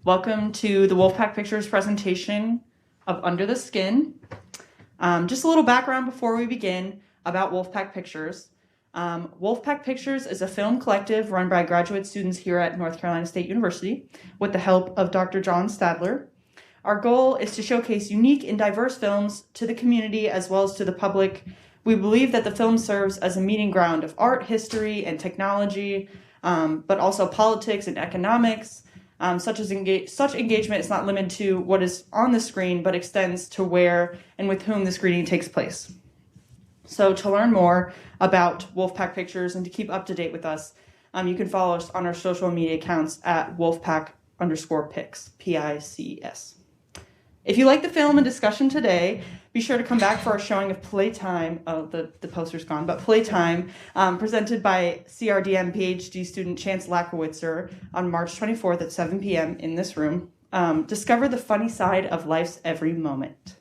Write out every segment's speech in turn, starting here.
Welcome to the Wolfpack Pictures presentation of Under the Skin. Just a little background before we begin about Wolfpack Pictures. Wolfpack Pictures is a film collective run by graduate students here at North Carolina State University with the help of Dr. John Stadler. Our goal is to showcase unique and diverse films to the community as well as to the public. We believe that the film serves as a meeting ground of art, history, and technology, but also politics and economics. Such engagement is not limited to what is on the screen, but extends to where and with whom the screening takes place. So to learn more about Wolfpack Pictures and to keep up to date with us, you can follow us on our social media accounts at Wolfpack_Pics, P-I-C-S. If you like the film and discussion today, be sure to come back for our showing of Playtime. Oh, the poster's gone, but Playtime, presented by CRDM PhD student Chance Lackerwitzer on March 24th at 7 p.m. in this room. Discover the funny side of life's every moment.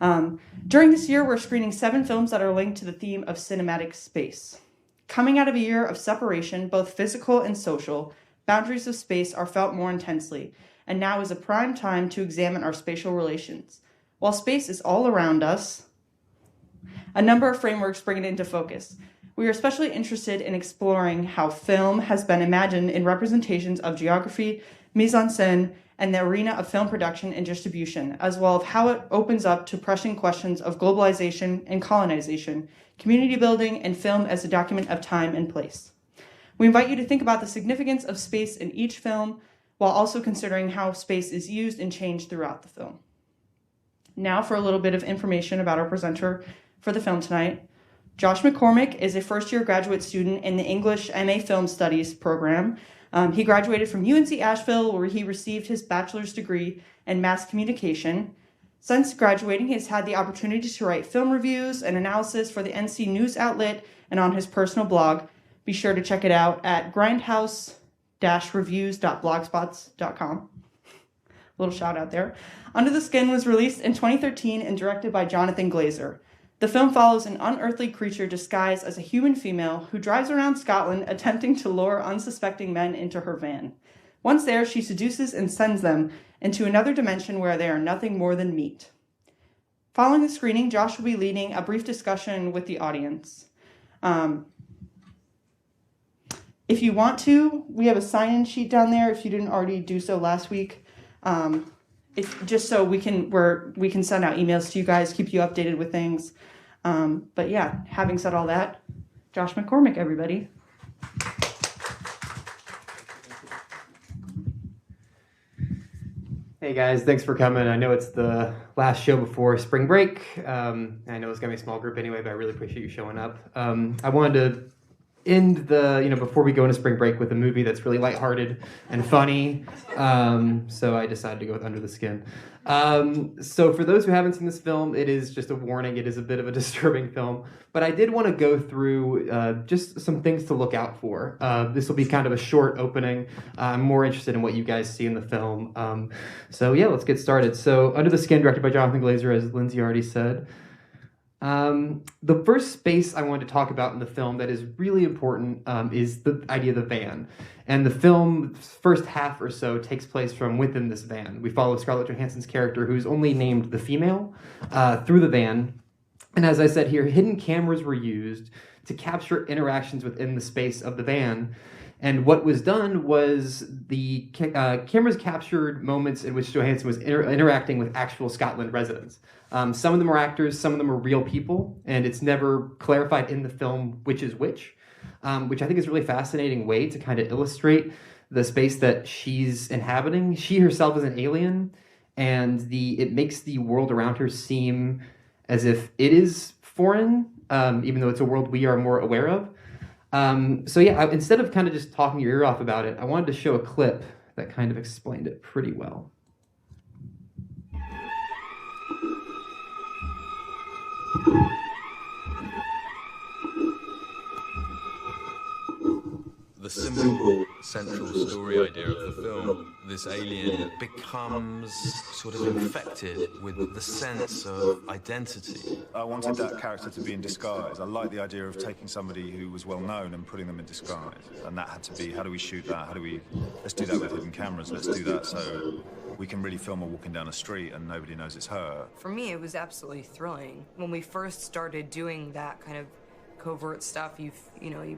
During this year, we're screening 7 films that are linked to the theme of cinematic space. Coming out of a year of separation, both physical and social, boundaries of space are felt more intensely, and now is a prime time to examine our spatial relations. While space is all around us, a number of frameworks bring it into focus. We are especially interested in exploring how film has been imagined in representations of geography, mise-en-scène, and the arena of film production and distribution, as well as how it opens up to pressing questions of globalization and colonization, community building, and film as a document of time and place. We invite you to think about the significance of space in each film, while also considering how space is used and changed throughout the film. Now for a little bit of information about our presenter for the film tonight. Josh McCormack is a first-year graduate student in the English MA Film Studies program. He graduated from UNC Asheville, where he received his bachelor's degree in mass communication. Since graduating, he's had the opportunity to write film reviews and analysis for the NC News outlet and on his personal blog. Be sure to check it out at grindhouse-reviews.blogspot.com. Little shout out there. Under the Skin was released in 2013 and directed by Jonathan Glazer. The film follows an unearthly creature disguised as a human female who drives around Scotland attempting to lure unsuspecting men into her van. Once there, she seduces and sends them into another dimension where they are nothing more than meat. Following the screening, Josh will be leading a brief discussion with the audience. If you want to, we have a sign-in sheet down there if you didn't already do so last week. Just so we can send out emails to you guys, keep you updated with things. But yeah, having said all that, Josh McCormack, everybody. Hey guys, thanks for coming. I know it's the last show before spring break. I know it's gonna be a small group anyway, but I really appreciate you showing up. I wanted to end before we go into spring break with a movie that's really lighthearted and funny. So I decided to go with Under the Skin. So for those who haven't seen this film, it is just a warning. It is a bit of a disturbing film, but I did want to go through just some things to look out for. This will be kind of a short opening. I'm more interested in what you guys see in the film. So yeah, let's get started. So Under the Skin, directed by Jonathan Glazer, as Lindsay already said. The first space I wanted to talk about in the film that is really important is the idea of the van. And the film's first half or so takes place from within this van. We follow Scarlett Johansson's character, who's only named the female, through the van. And as I said here, hidden cameras were used to capture interactions within the space of the van. And what was done was the cameras captured moments in which Johansson was interacting with actual Scotland residents. Some of them are actors, some of them are real people, and it's never clarified in the film which is which I think is a really fascinating way to kind of illustrate the space that she's inhabiting. She herself is an alien, and it makes the world around her seem as if it is foreign, even though it's a world we are more aware of. So yeah, instead of kind of just talking your ear off about it, I wanted to show a clip that kind of explained it pretty well. the simple central story idea of the film, this alien becomes sort of infected with the sense of identity. I wanted that character to be in disguise. I like the idea of taking somebody who was well known and putting them in disguise. And that had to be, how do we shoot that? Let's do that with hidden cameras. Let's do that so we can really film her walking down a street and nobody knows it's her. For me, it was absolutely thrilling. When we first started doing that kind of covert stuff, you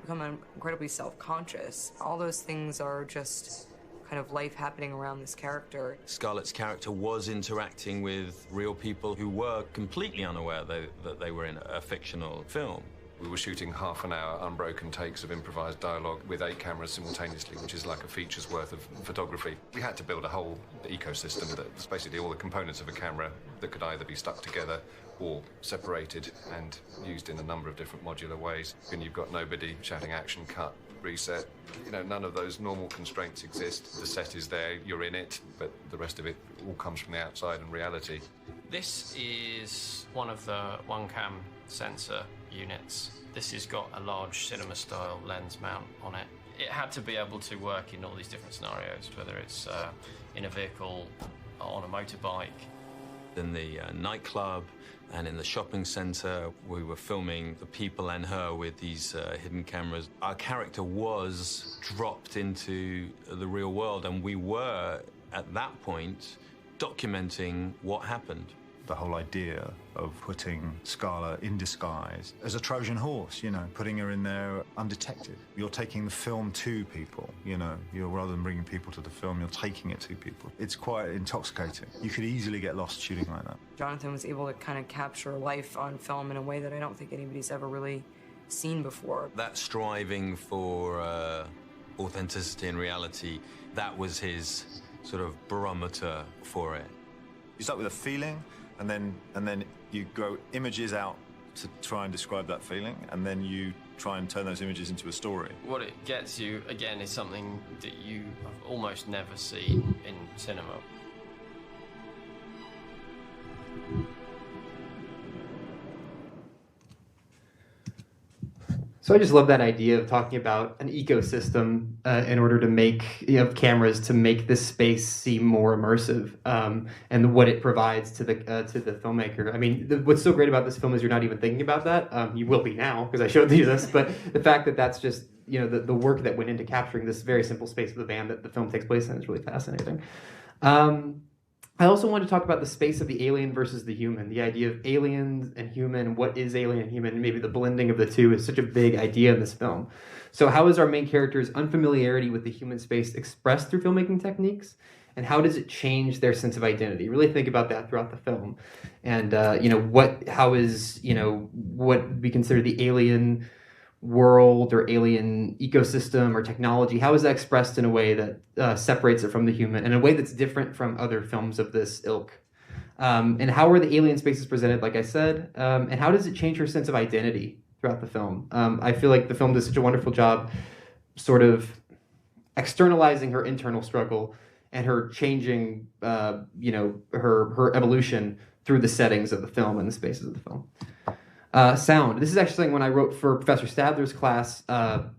become incredibly self-conscious. All those things are just kind of life happening around this character. Scarlett's character was interacting with real people who were completely unaware that they were in a fictional film. We were shooting half an hour unbroken takes of improvised dialogue with 8 cameras simultaneously, which is like a feature's worth of photography. We had to build a whole ecosystem that's basically all the components of a camera that could either be stuck together or separated and used in a number of different modular ways. And you've got nobody shouting action, cut, reset. None of those normal constraints exist. The set is there, you're in it, but the rest of it all comes from the outside and reality. This is one of the one-cam sensor units. This has got a large cinema-style lens mount on it. It had to be able to work in all these different scenarios, whether it's in a vehicle, on a motorbike. In the nightclub and in the shopping center, we were filming the people and her with these hidden cameras. Our character was dropped into the real world, and we were, at that point, documenting what happened. The whole idea of putting Scarlett in disguise as a Trojan horse, putting her in there undetected. You're taking the film to people, You're, rather than bringing people to the film, you're taking it to people. It's quite intoxicating. You could easily get lost shooting like that. Jonathan was able to kind of capture life on film in a way that I don't think anybody's ever really seen before. That striving for authenticity and reality, that was his sort of barometer for it. You start with a feeling, and then you grow images out to try and describe that feeling, and then you try and turn those images into a story. What it gets you, again, is something that you have almost never seen in cinema. So I just love that idea of talking about an ecosystem in order to make cameras to make this space seem more immersive, and what it provides to the filmmaker. I mean, what's so great about this film is you're not even thinking about that. You will be now because I showed you this, but the fact that that's just the work that went into capturing this very simple space of the van that the film takes place in is really fascinating. I also want to talk about the space of the alien versus the human. The idea of aliens and human, what is alien and human, maybe the blending of the two is such a big idea in this film. So how is our main character's unfamiliarity with the human space expressed through filmmaking techniques? And how does it change their sense of identity? Really think about that throughout the film. And, how is, what we consider the alien world or alien ecosystem or technology, how is that expressed in a way that separates it from the human, in a way that's different from other films of this ilk? And how are the alien spaces presented, like I said, and how does it change her sense of identity throughout the film? I feel like the film does such a wonderful job sort of externalizing her internal struggle and her changing, her evolution through the settings of the film and the spaces of the film. Sound. This is actually something when I wrote for Professor Stadler's class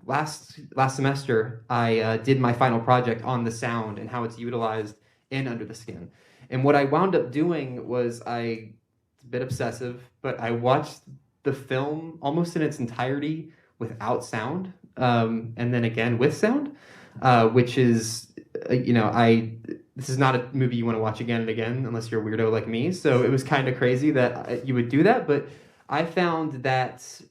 last semester. I did my final project on the sound and how it's utilized in Under the Skin. And what I wound up doing was it's a bit obsessive, but I watched the film almost in its entirety without sound, and then again with sound, which is, this is not a movie you want to watch again and again unless you're a weirdo like me. So it was kind of crazy that you would do that, but I found that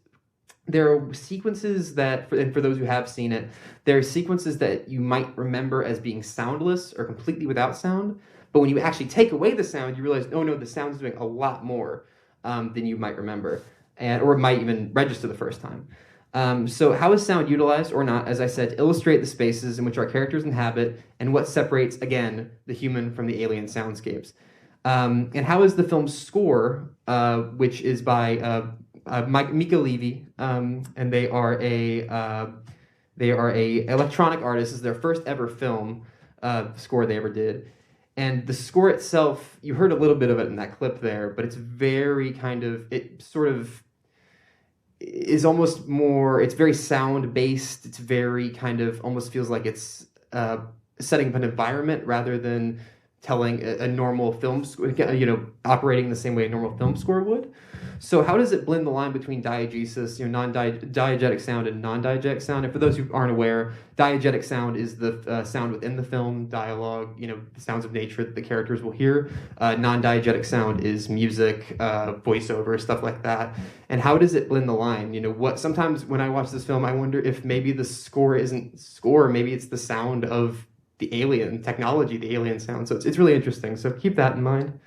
there are sequences that, and for those who have seen it, there are sequences that you might remember as being soundless or completely without sound. But when you actually take away the sound, you realize, oh no, the sound is doing a lot more than you might remember, or it might even register the first time. So how is sound utilized or not, as I said, to illustrate the spaces in which our characters inhabit and what separates, again, the human from the alien soundscapes? And how is the film's score, which is by Mika Levy, and they are a electronic artist. This is their first ever film score they ever did. And the score itself, you heard a little bit of it in that clip there, but it's very is almost more, it's very sound based. It's very kind of almost feels like it's setting up an environment rather than telling a normal film score, operating the same way a normal film score would. So how does it blend the line between diegesis, diegetic sound and non-diegetic sound? And for those who aren't aware, diegetic sound is the sound within the film, dialogue, the sounds of nature that the characters will hear. Non-diegetic sound is music, voiceover, stuff like that. And how does it blend the line? Sometimes when I watch this film, I wonder if maybe the score isn't score, maybe it's the sound of the alien technology, the alien sound. So it's really interesting. So keep that in mind.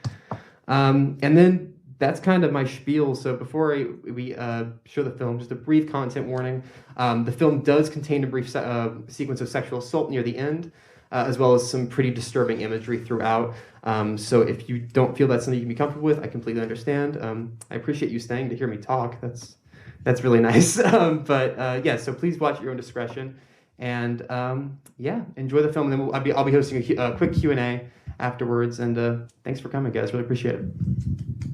And then that's kind of my spiel. So before we show the film, just a brief content warning. The film does contain a brief sequence of sexual assault near the end, as well as some pretty disturbing imagery throughout. So if you don't feel that's something you can be comfortable with, I completely understand. I appreciate you staying to hear me talk. That's really nice. So please watch at your own discretion. And enjoy the film. And then I'll be hosting a quick Q&A afterwards. And thanks for coming, guys. Really appreciate it.